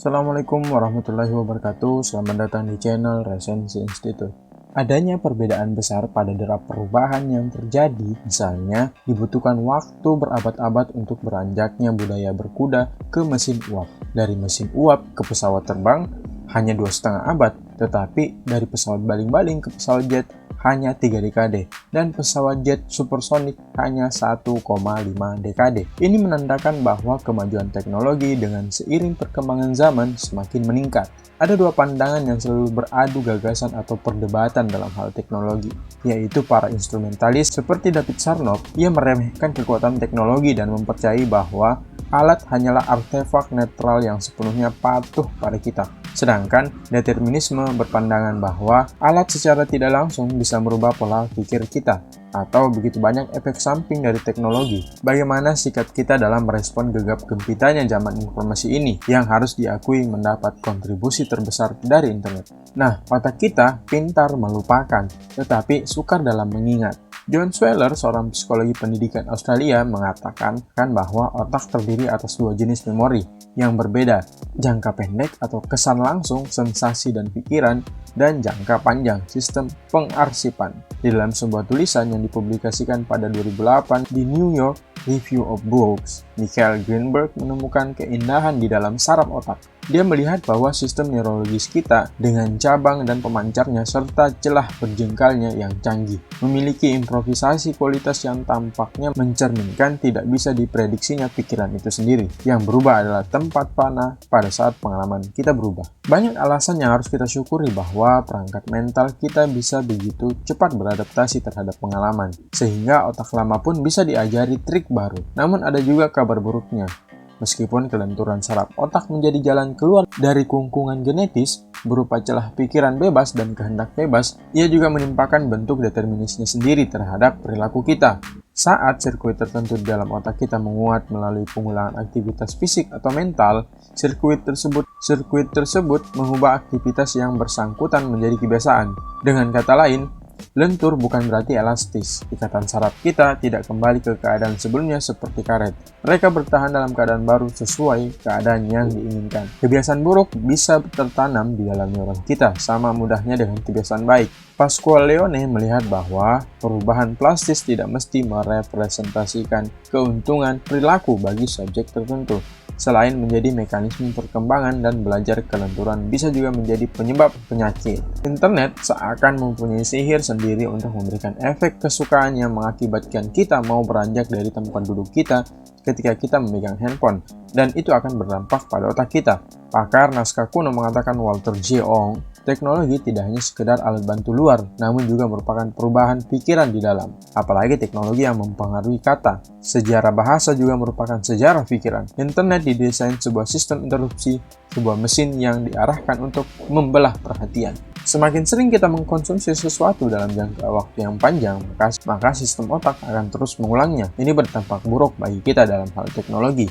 Assalamualaikum warahmatullahi wabarakatuh. Selamat datang di channel Resensi Institute. Adanya perbedaan besar pada derap perubahan yang terjadi, misalnya dibutuhkan waktu berabad-abad untuk beranjaknya budaya berkuda ke mesin uap. Dari mesin uap ke pesawat terbang hanya 2,5 abad, tetapi dari pesawat baling-baling ke pesawat jet hanya 3 dekade, dan pesawat jet supersonik hanya 1,5 dekade. Ini menandakan bahwa kemajuan teknologi dengan seiring perkembangan zaman semakin meningkat. Ada dua pandangan yang selalu beradu gagasan atau perdebatan dalam hal teknologi, yaitu para instrumentalis seperti David Sarnoff. Ia meremehkan kekuatan teknologi dan mempercayai bahwa alat hanyalah artefak netral yang sepenuhnya patuh pada kita. Sedangkan determinisme berpandangan bahwa alat secara tidak langsung bisa merubah pola pikir kita, atau begitu banyak efek samping dari teknologi. Bagaimana sikap kita dalam merespon gegap gempitanya zaman informasi ini yang harus diakui mendapat kontribusi terbesar dari internet? Nah, otak kita pintar melupakan, tetapi sukar dalam mengingat. John Sweller, seorang psikologi pendidikan Australia, mengatakan bahwa otak terdiri atas dua jenis memori yang berbeda, jangka pendek atau kesan langsung, sensasi dan pikiran, dan jangka panjang, sistem pengarsipan. Di dalam sebuah tulisan yang dipublikasikan pada 2008 di New York Review of Books, Michael Greenberg menemukan keindahan di dalam saraf otak. Dia melihat bahwa sistem neurologis kita dengan cabang dan pemancarnya serta celah berjengkalnya yang canggih memiliki improvisasi kualitas yang tampaknya mencerminkan tidak bisa diprediksinya pikiran itu sendiri. Yang berubah adalah tempat panah pada saat pengalaman kita berubah. Banyak alasan yang harus kita syukuri bahwa perangkat mental kita bisa begitu cepat beradaptasi terhadap pengalaman, sehingga otak lama pun bisa diajari trik baru. Namun ada juga kabar buruknya. Meskipun kelenturan saraf otak menjadi jalan keluar dari kungkungan genetis berupa celah pikiran bebas dan kehendak bebas, ia juga menimpakan bentuk determinisnya sendiri terhadap perilaku kita. Saat sirkuit tertentu di dalam otak kita menguat melalui pengulangan aktivitas fisik atau mental, sirkuit tersebut mengubah aktivitas yang bersangkutan menjadi kebiasaan. Dengan kata lain, lentur bukan berarti elastis. Ikatan saraf kita tidak kembali ke keadaan sebelumnya seperti karet. Mereka bertahan dalam keadaan baru sesuai keadaan yang diinginkan. Kebiasaan buruk bisa tertanam di dalam neuron kita, sama mudahnya dengan kebiasaan baik. Pasquale-Leone melihat bahwa perubahan plastis tidak mesti merepresentasikan keuntungan perilaku bagi subjek tertentu. Selain menjadi mekanisme perkembangan dan belajar kelenturan bisa juga menjadi penyebab penyakit. Internet seakan mempunyai sihir sendiri untuk memberikan efek kesukaan yang mengakibatkan kita mau beranjak dari tempat duduk kita ketika kita memegang handphone, dan itu akan berdampak pada otak kita. Pakar naskah kuno mengatakan Walter J. Ong, teknologi tidak hanya sekedar alat bantu luar, namun juga merupakan perubahan pikiran di dalam. Apalagi teknologi yang mempengaruhi kata. Sejarah bahasa juga merupakan sejarah pikiran. Internet didesain sebuah sistem interupsi, sebuah mesin yang diarahkan untuk membelah perhatian. Semakin sering kita mengkonsumsi sesuatu dalam jangka waktu yang panjang, maka sistem otak akan terus mengulangnya. Ini berdampak buruk bagi kita dalam hal teknologi.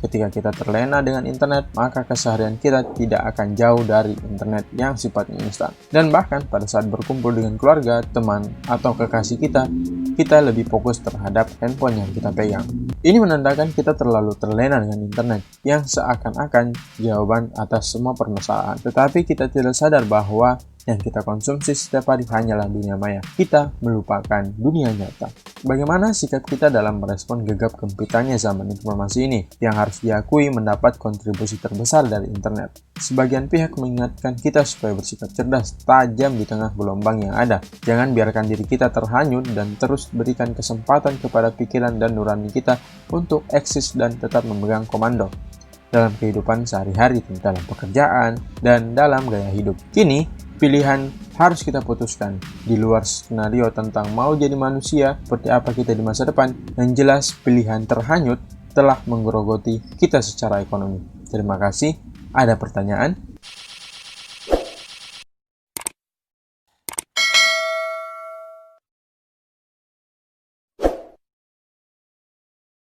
Ketika kita terlena dengan internet, maka keseharian kita tidak akan jauh dari internet yang sifatnya instan. Dan bahkan pada saat berkumpul dengan keluarga, teman, atau kekasih kita lebih fokus terhadap handphone yang kita pegang. Ini menandakan kita terlalu terlena dengan internet, yang seakan-akan jawaban atas semua permasalahan. Tetapi kita tidak sadar bahwa yang kita konsumsi setiap hari hanyalah dunia maya. Kita melupakan dunia nyata. Bagaimana sikap kita dalam merespon gegap gempitanya zaman informasi ini yang harus diakui mendapat kontribusi terbesar dari internet? Sebagian pihak mengingatkan kita supaya bersikap cerdas, tajam di tengah gelombang yang ada. Jangan biarkan diri kita terhanyut dan terus berikan kesempatan kepada pikiran dan nurani kita untuk eksis dan tetap memegang komando dalam kehidupan sehari-hari, dalam pekerjaan, dan dalam gaya hidup. Kini, pilihan harus kita putuskan. Di luar skenario tentang mau jadi manusia seperti apa kita di masa depan, yang jelas pilihan terhanyut telah menggerogoti kita secara ekonomi. Terima kasih. Ada pertanyaan?